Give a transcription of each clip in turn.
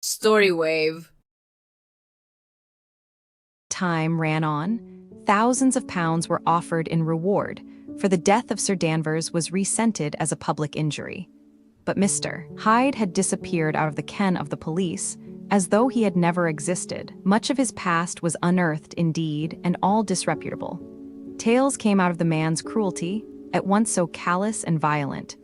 StoryWave. Time ran on. Thousands of pounds were offered in reward, for the death of Sir Danvers was resented as a public injury. But Mr. Hyde had disappeared out of the ken of the police, as though he had never existed. Much of his past was unearthed indeed, and all disreputable. Tales came out of the man's cruelty, at once so callous and violent,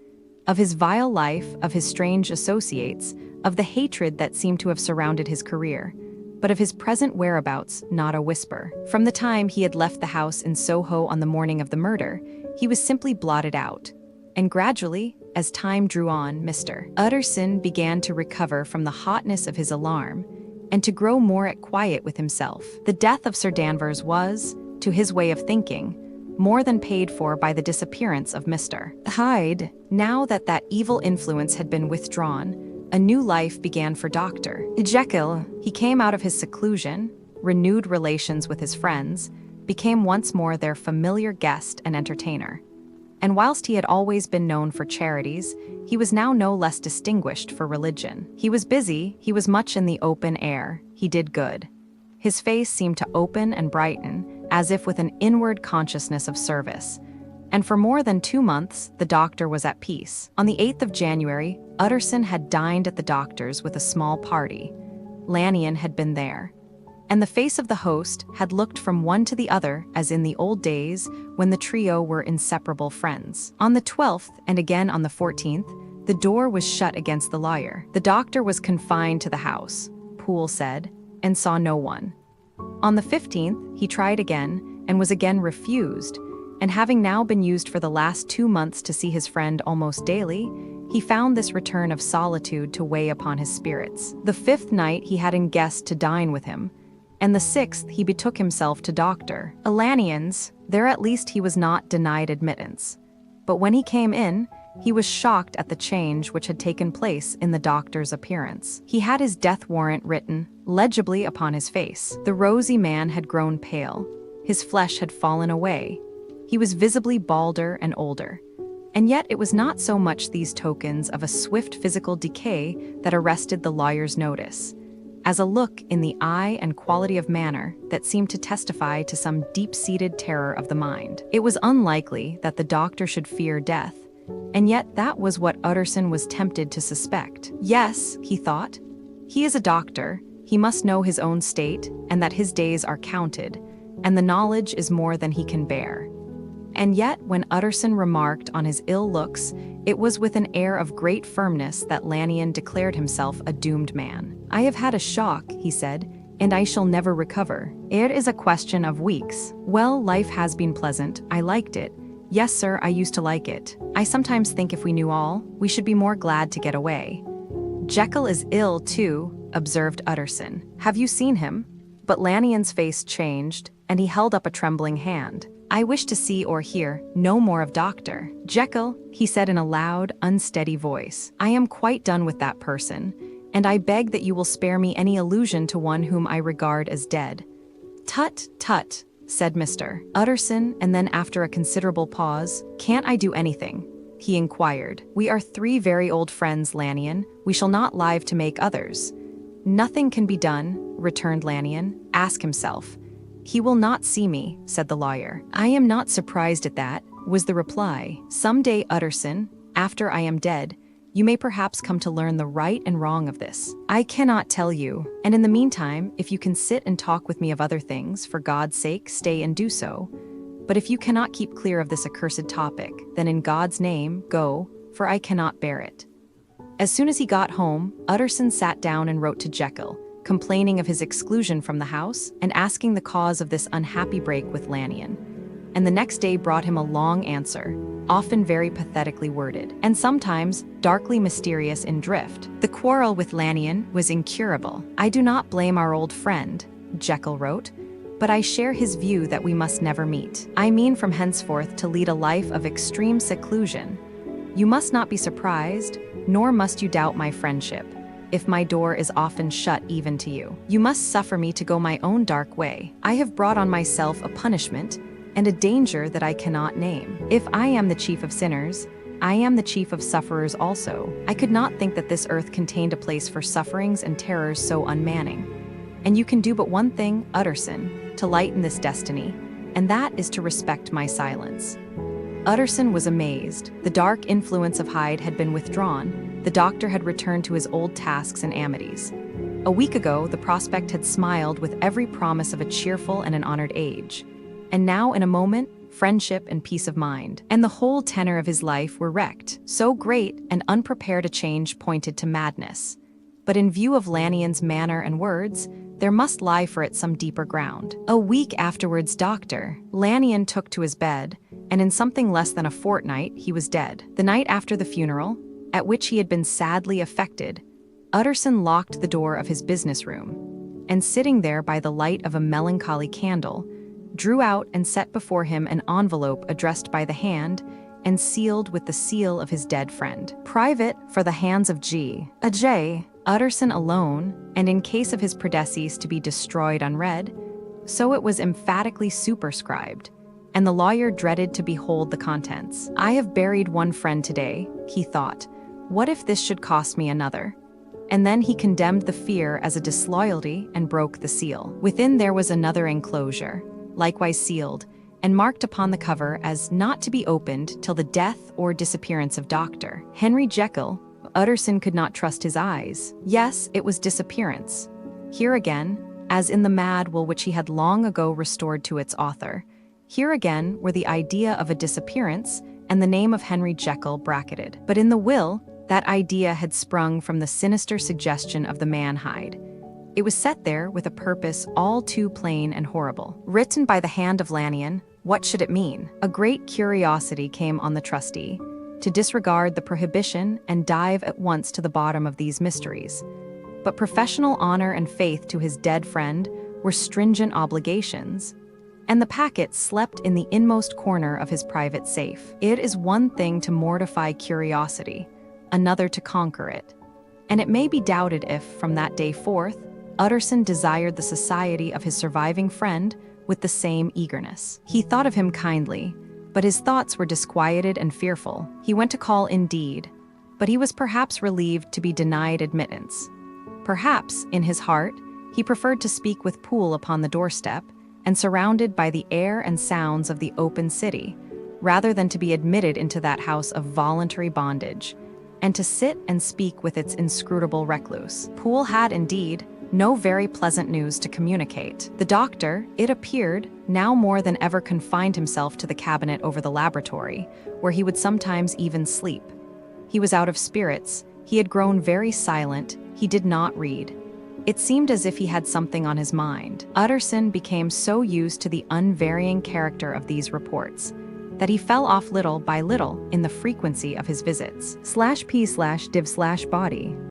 of his vile life, of his strange associates, of the hatred that seemed to have surrounded his career, but of his present whereabouts, not a whisper. From the time he had left the house in Soho on the morning of the murder, he was simply blotted out. And gradually, as time drew on, Mr. Utterson began to recover from the hotness of his alarm and to grow more at quiet with himself. The death of Sir Danvers was, to his way of thinking, more than paid for by the disappearance of Mr. Hyde. Now that that evil influence had been withdrawn, a new life began for Dr. Jekyll. He came out of his seclusion, renewed relations with his friends, became once more their familiar guest and entertainer. And whilst he had always been known for charities, he was now no less distinguished for religion. He was busy, he was much in the open air, he did good. His face seemed to open and brighten, as if with an inward consciousness of service. And for more than 2 months, the doctor was at peace. On the 8th of January, Utterson had dined at the doctor's with a small party. Lanyon had been there. And the face of the host had looked from one to the other as in the old days when the trio were inseparable friends. On the 12th, and again on the 14th, the door was shut against the lawyer. The doctor was confined to the house, Poole said, and saw no one. On the 15th, he tried again, and was again refused, and having now been used for the last 2 months to see his friend almost daily, he found this return of solitude to weigh upon his spirits. The 5th night he had in guest to dine with him, and the 6th he betook himself to Dr. Lanyon's. There at least he was not denied admittance. But when he came in, he was shocked at the change which had taken place in the doctor's appearance. He had his death warrant written legibly upon his face. The rosy man had grown pale. His flesh had fallen away. He was visibly balder and older. And yet it was not so much these tokens of a swift physical decay that arrested the lawyer's notice, as a look in the eye and quality of manner that seemed to testify to some deep-seated terror of the mind. It was unlikely that the doctor should fear death, and yet that was what Utterson was tempted to suspect. Yes, he thought, he is a doctor, he must know his own state, and that his days are counted, and the knowledge is more than he can bear. And yet, when Utterson remarked on his ill looks, it was with an air of great firmness that Lanyon declared himself a doomed man. I have had a shock, he said, and I shall never recover. It is a question of weeks. Well, life has been pleasant. I liked it. Yes, sir, I used to like it. I sometimes think if we knew all, we should be more glad to get away. Jekyll is ill, too, observed Utterson. Have you seen him? But Lanyon's face changed, and he held up a trembling hand. I wish to see or hear no more of Dr. Jekyll, he said in a loud, unsteady voice. I am quite done with that person, and I beg that you will spare me any allusion to one whom I regard as dead. Tut, tut, said Mr. Utterson, and then after a considerable pause, can't I do anything? He inquired. We are 3 very old friends, Lanyon. We shall not live to make others. Nothing can be done, returned Lanyon. Ask himself. He will not see me, said the lawyer. I am not surprised at that, was the reply. Some day, Utterson, after I am dead, you may perhaps come to learn the right and wrong of this. I cannot tell you, and in the meantime, if you can sit and talk with me of other things, for God's sake, stay and do so. But if you cannot keep clear of this accursed topic, then in God's name, go, for I cannot bear it. As soon as he got home, Utterson sat down and wrote to Jekyll, complaining of his exclusion from the house and asking the cause of this unhappy break with Lanyon. And the next day brought him a long answer, often very pathetically worded, and sometimes darkly mysterious in drift. The quarrel with Lanyon was incurable. I do not blame our old friend, Jekyll wrote, but I share his view that we must never meet. I mean from henceforth to lead a life of extreme seclusion. You must not be surprised, nor must you doubt my friendship, if my door is often shut even to you. You must suffer me to go my own dark way. I have brought on myself a punishment and a danger that I cannot name. If I am the chief of sinners, I am the chief of sufferers also. I could not think that this earth contained a place for sufferings and terrors so unmanning. And you can do but one thing, Utterson, to lighten this destiny, and that is to respect my silence." Utterson was amazed. The dark influence of Hyde had been withdrawn. The doctor had returned to his old tasks and amities. A week ago, the prospect had smiled with every promise of a cheerful and an honored age. And now, in a moment, friendship and peace of mind, and the whole tenor of his life were wrecked. So great and unprepared a change pointed to madness. But in view of Lannion's manner and words, there must lie for it some deeper ground. A week afterwards, Dr. Lannion took to his bed, and in something less than a fortnight, he was dead. The night after the funeral, at which he had been sadly affected, Utterson locked the door of his business room, and sitting there by the light of a melancholy candle, drew out and set before him an envelope addressed by the hand and sealed with the seal of his dead friend. Private for the hands of G. A J. Utterson alone, and in case of his predecease to be destroyed unread, so it was emphatically superscribed, and the lawyer dreaded to behold the contents. "I have buried one friend today," he thought. "What if this should cost me another?" And then he condemned the fear as a disloyalty and broke the seal. Within there was another enclosure, likewise sealed, and marked upon the cover as not to be opened till the death or disappearance of Dr. Henry Jekyll. Utterson could not trust his eyes. Yes, it was disappearance. Here again, as in the mad will which he had long ago restored to its author, here again were the idea of a disappearance and the name of Henry Jekyll bracketed. But in the will, that idea had sprung from the sinister suggestion of the man Hyde. It was set there with a purpose all too plain and horrible. Written by the hand of Lannion, what should it mean? A great curiosity came on the trustee to disregard the prohibition and dive at once to the bottom of these mysteries. But professional honor and faith to his dead friend were stringent obligations, and the packet slept in the inmost corner of his private safe. It is one thing to mortify curiosity, another to conquer it. And it may be doubted if, from that day forth, Utterson desired the society of his surviving friend with the same eagerness. He thought of him kindly, but his thoughts were disquieted and fearful. He went to call indeed, but he was perhaps relieved to be denied admittance. Perhaps, in his heart, he preferred to speak with Poole upon the doorstep and surrounded by the air and sounds of the open city, rather than to be admitted into that house of voluntary bondage, and to sit and speak with its inscrutable recluse. Poole had, indeed, no very pleasant news to communicate. The doctor, it appeared, now more than ever confined himself to the cabinet over the laboratory, where he would sometimes even sleep. He was out of spirits, he had grown very silent, he did not read. It seemed as if he had something on his mind. Utterson became so used to the unvarying character of these reports that he fell off little by little in the frequency of his visits. /p/div/body